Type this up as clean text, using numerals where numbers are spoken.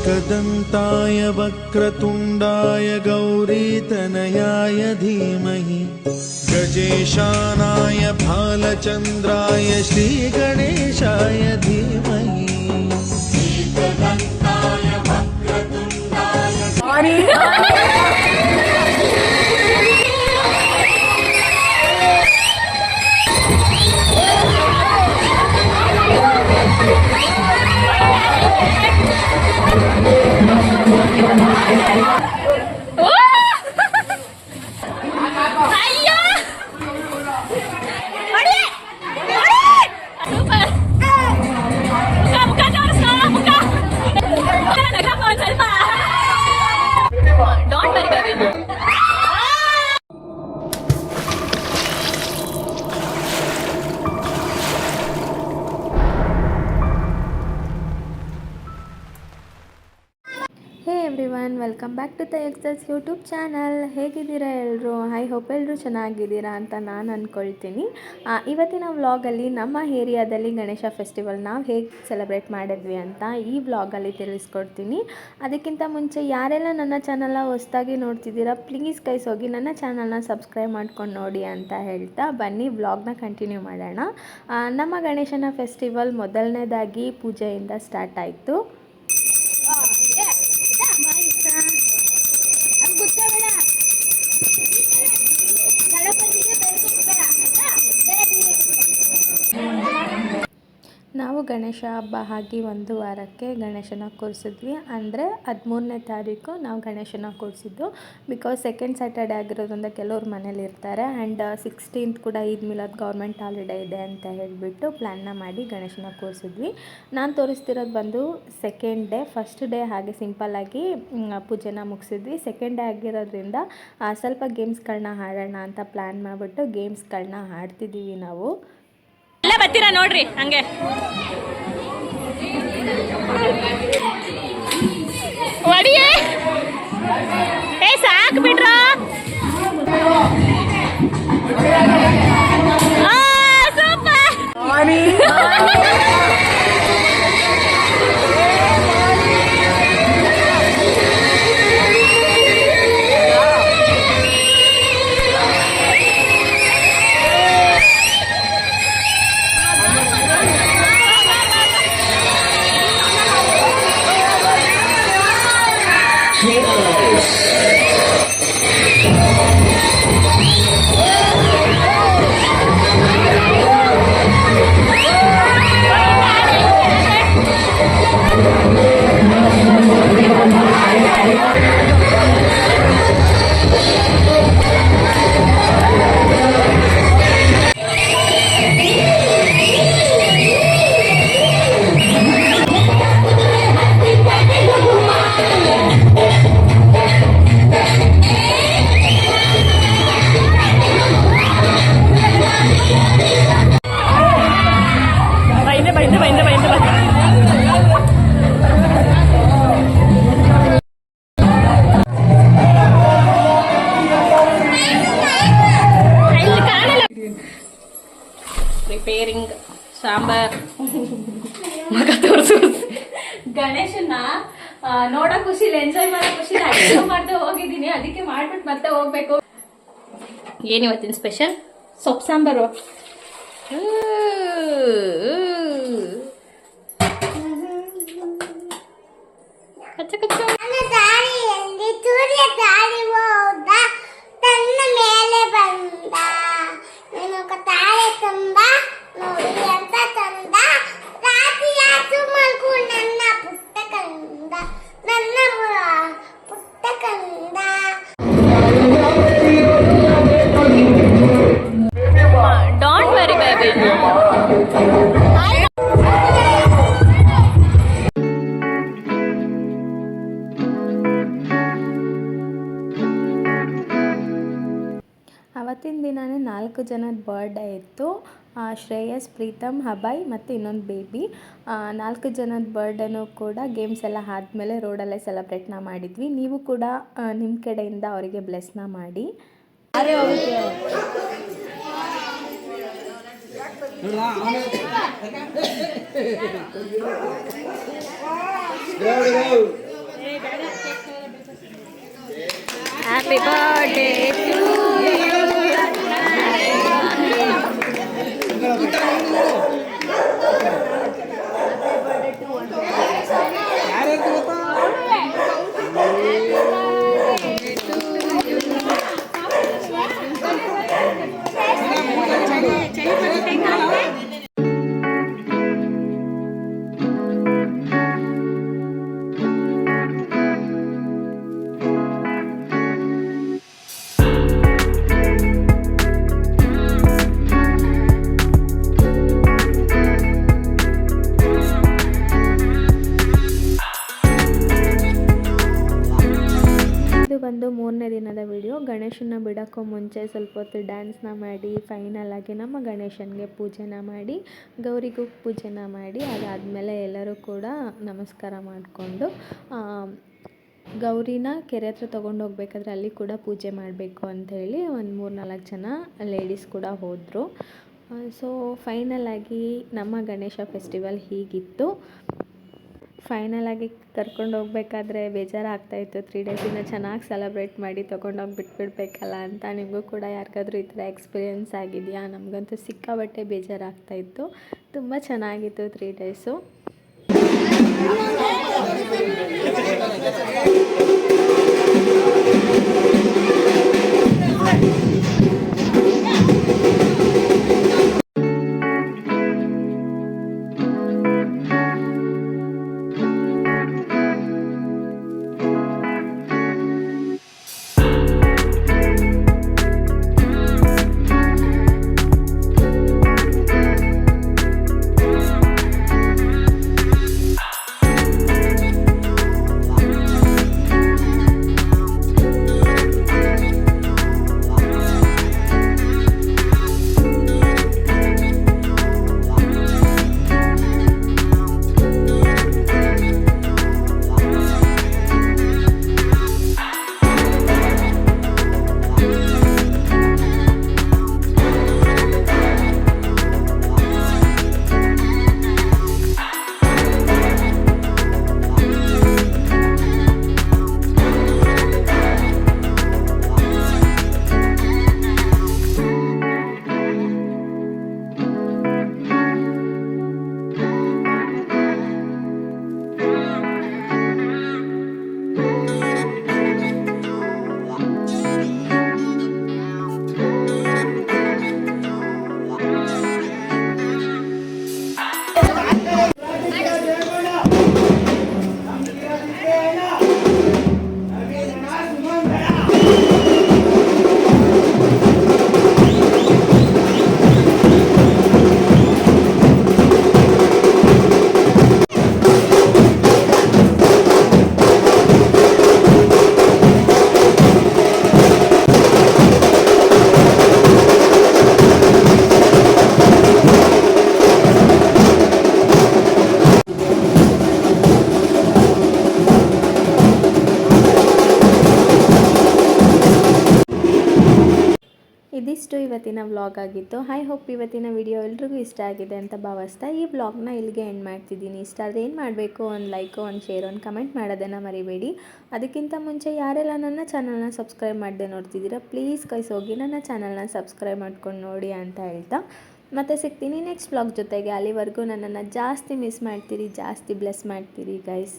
एकदन्ताय वक्रतुण्डाय गौरीतनयाय धीमहि गजेशानाय भालचन्द्राय श्रीगणेशाय धीमहि। ಎವ್ರಿವನ್, ವೆಲ್ಕಮ್ ಬ್ಯಾಕ್ ಟು ತಯಕ್ಷಸ್ ಯೂಟ್ಯೂಬ್ ಚಾನಲ್. ಹೇಗಿದ್ದೀರಾ ಎಲ್ಲರೂ? ಐ ಹೋಪ್ ಎಲ್ಲರೂ ಚೆನ್ನಾಗಿದ್ದೀರಾ ಅಂತ ನಾನು ಅಂದ್ಕೊಳ್ತೀನಿ. ಇವತ್ತಿನ ವ್ಲಾಗಲ್ಲಿ ನಮ್ಮ ಏರಿಯಾದಲ್ಲಿ ಗಣೇಶ ಫೆಸ್ಟಿವಲ್ ನಾವು ಹೇಗೆ ಸೆಲೆಬ್ರೇಟ್ ಮಾಡಿದ್ವಿ ಅಂತ ಈ ವ್ಲಾಗಲ್ಲಿ ತಿಳಿಸ್ಕೊಡ್ತೀನಿ. ಅದಕ್ಕಿಂತ ಮುಂಚೆ ಯಾರೆಲ್ಲ ನನ್ನ ಚಾನಲ್ನ ಹೊಸದಾಗಿ ನೋಡ್ತಿದ್ದೀರಾ, ಪ್ಲೀಸ್ ಕೈಸ್ ಹೋಗಿ ನನ್ನ ಚಾನಲ್ನ ಸಬ್ಸ್ಕ್ರೈಬ್ ಮಾಡ್ಕೊಂಡು ನೋಡಿ ಅಂತ ಹೇಳ್ತಾ ಬನ್ನಿ ವ್ಲಾಗ್ನ ಕಂಟಿನ್ಯೂ ಮಾಡೋಣ. ನಮ್ಮ ಗಣೇಶನ ಫೆಸ್ಟಿವಲ್ ಮೊದಲನೇದಾಗಿ ಪೂಜೆಯಿಂದ ಸ್ಟಾರ್ಟ್ ಆಯಿತು. ನಾವು ಗಣೇಶ ಹಬ್ಬ ಆಗಿ ಒಂದು ವಾರಕ್ಕೆ ಗಣೇಶನ ಕೂರಿಸಿದ್ವಿ. ಅಂದರೆ 13ನೇ ತಾರೀಕು ನಾವು ಗಣೇಶನ ಕೂರಿಸಿದ್ದು. ಬಿಕಾಸ್ ಸೆಕೆಂಡ್ ಸ್ಯಾಟರ್ಡೆ ಆಗಿರೋದ್ರಿಂದ ಕೆಲವ್ರು ಮನೇಲಿ ಇರ್ತಾರೆ. ಆ್ಯಂಡ್ 16th ಕೂಡ ಈದ್ ಮಿಲಾದ್ ಗೌರ್ಮೆಂಟ್ ಹಾಲಿಡೇ ಇದೆ ಅಂತ ಹೇಳಿಬಿಟ್ಟು ಪ್ಲ್ಯಾನ್ನ ಮಾಡಿ ಗಣೇಶನ ಕೂರಿಸಿದ್ವಿ. ನಾನು ತೋರಿಸ್ತಿರೋದು ಬಂದು ಸೆಕೆಂಡ್ ಡೇ. ಫಸ್ಟ್ ಡೇ ಹಾಗೆ ಸಿಂಪಲ್ಲಾಗಿ ಪೂಜೆನ ಮುಗಿಸಿದ್ವಿ. ಸೆಕೆಂಡ್ ಡೇ ಆಗಿರೋದ್ರಿಂದ ಸ್ವಲ್ಪ ಗೇಮ್ಸ್ಗಳನ್ನ ಆಡೋಣ ಅಂತ ಪ್ಲ್ಯಾನ್ ಮಾಡಿಬಿಟ್ಟು ಗೇಮ್ಸ್ಗಳನ್ನ ಆಡ್ತಿದ್ದೀವಿ ನಾವು. ಎಲ್ಲ ಬರ್ತೀರಾ ನೋಡ್ರಿ ಹಂಗೆ. ಒಡಿಯೇ ಏ ಸಾಕು ಬಿಡ್ರ. ಪ್ರಿಪೇರಿಂಗ್ ಸಾಂಬಾರ್ ಮಗ ತೋರಿಸು. ಗಣೇಶನ್ನ ನೋಡೋ ಖುಷಿಲಿ, ಎಂಜಾಯ್ ಮಾಡೋ ಖುಷಿಲಿ ಅಡುಗೆ ಮಾಡ್ದೆ ಹೋಗಿದ್ದೀನಿ. ಅದಕ್ಕೆ ಮಾಡ್ಬಿಟ್ಟು ಮತ್ತೆ ಹೋಗ್ಬೇಕು. ಏನಿವತ್ತಿನ ಸ್ಪೆಷಲ್? ಸೊಪ್ಪು ಸಾಂಬಾರು. ಕಚ್ಚ ಕಚ್ಚ ಅವತ್ತಿನ ದಿನವೇ 4 ಜನದ ಬರ್ಡೇ ಇತ್ತು. ಶ್ರೇಯಸ್, ಪ್ರೀತಮ್, ಅಭಯ್ ಮತ್ತು ಇನ್ನೊಂದು ಬೇಬಿ. 4 ಜನದ ಬರ್ಡೇನೂ ಕೂಡ ಗೇಮ್ಸ್ ಎಲ್ಲ ಆದಮೇಲೆ ರೋಡಲ್ಲೇ ಸೆಲೆಬ್ರೇಟ್ನ ಮಾಡಿದ್ವಿ. ನೀವು ಕೂಡ ನಿಮ್ಮ ಕಡೆಯಿಂದ ಅವರಿಗೆ ಬ್ಲೆಸ್ನ ಮಾಡಿ. ಹ್ಯಾಪಿ ಬರ್ಡೇ ಟು ಬಂದು 3ನೇ ದಿನದ ವಿಡಿಯೋ. ಗಣೇಶನ ಬಿಡೋಕ್ಕೂ ಮುಂಚೆ ಸ್ವಲ್ಪ ಹೊತ್ತು ಡ್ಯಾನ್ಸ್ನ ಮಾಡಿ ಫೈನಲ್ ಆಗಿ ನಮ್ಮ ಗಣೇಶನಿಗೆ ಪೂಜೆನ ಮಾಡಿ ಗೌರಿಗೂ ಪೂಜೆನ ಮಾಡಿ ಅದಾದಮೇಲೆ ಎಲ್ಲರೂ ಕೂಡ ನಮಸ್ಕಾರ ಮಾಡಿಕೊಂಡು ಗೌರಿನ ಕೆರೆ ಹತ್ರ ತೊಗೊಂಡು ಹೋಗ್ಬೇಕಾದ್ರೆ ಅಲ್ಲಿ ಕೂಡ ಪೂಜೆ ಮಾಡಬೇಕು ಅಂಥೇಳಿ ಒಂದು 3-4 ಜನ ಲೇಡೀಸ್ ಕೂಡ ಹೋದರು. ಸೊ ಫೈನಲ್ ಆಗಿ ನಮ್ಮ ಗಣೇಶ ಫೆಸ್ಟಿವಲ್ ಹೀಗಿತ್ತು. ಫೈನಲ್ ಆಗಿ ಕರ್ಕೊಂಡು ಹೋಗ್ಬೇಕಾದ್ರೆ ಬೇಜಾರಾಗ್ತಾಯಿತ್ತು. 3 ಡೇಸಿಂದ ಚೆನ್ನಾಗಿ ಸೆಲೆಬ್ರೇಟ್ ಮಾಡಿ ತೊಗೊಂಡೋಗಿ ಬಿಟ್ಬಿಡ್ಬೇಕಲ್ಲ ಅಂತ. ನಿಮಗೂ ಕೂಡ ಯಾರಿಗಾದ್ರೂ ಈ ಥರ ಎಕ್ಸ್ಪೀರಿಯೆನ್ಸ್ ಆಗಿದೆಯಾ? ನಮಗಂತೂ ಸಿಕ್ಕಾಬಟ್ಟೆ ಬೇಜಾರಾಗ್ತಾಯಿತ್ತು. ತುಂಬ ಚೆನ್ನಾಗಿತ್ತು 3 ಡೇಸು. ಇದಿಷ್ಟು ಇವತ್ತಿನ ವ್ಲಾಗ್ ಆಗಿತ್ತು. ಐ ಹೋಪ್ ಇವತ್ತಿನ ವಿಡಿಯೋ ಎಲ್ರಿಗೂ ಇಷ್ಟ ಆಗಿದೆ ಅಂತ ಭಾವಿಸ್ತಾ ಈ ವ್ಲಾಗ್ನ ಇಲ್ಲಿಗೆ ಎಂಡ್ ಮಾಡ್ತಿದ್ದೀನಿ. ಇಷ್ಟ ಆದರೆ ಏನು ಮಾಡಬೇಕು? ಒಂದು ಲೈಕು, ಒಂದು ಶೇರ್, ಒಂದು ಕಮೆಂಟ್ ಮಾಡೋದನ್ನು ಮರಿಬೇಡಿ. ಅದಕ್ಕಿಂತ ಮುಂಚೆ ಯಾರೆಲ್ಲ ನನ್ನ ಚಾನಲ್ನ ಸಬ್ಸ್ಕ್ರೈಬ್ ಮಾಡದೆ ನೋಡ್ತಿದ್ದೀರಾ, ಪ್ಲೀಸ್ ಗೈಸ್ ಹೋಗಿ ನನ್ನ ಚಾನಲ್ನ ಸಬ್ಸ್ಕ್ರೈಬ್ ಮಾಡ್ಕೊಂಡು ನೋಡಿ ಅಂತ ಹೇಳ್ತಾ ಮತ್ತೆ ಸಿಗ್ತೀನಿ ನೆಕ್ಸ್ಟ್ ವ್ಲಾಗ್ ಜೊತೆಗೆ. ಅಲ್ಲಿವರೆಗೂ ನನ್ನನ್ನು ಜಾಸ್ತಿ ಮಿಸ್ ಮಾಡ್ತೀರಿ, ಜಾಸ್ತಿ ಬ್ಲೆಸ್ ಮಾಡ್ತೀರಿ ಗೈಸ್.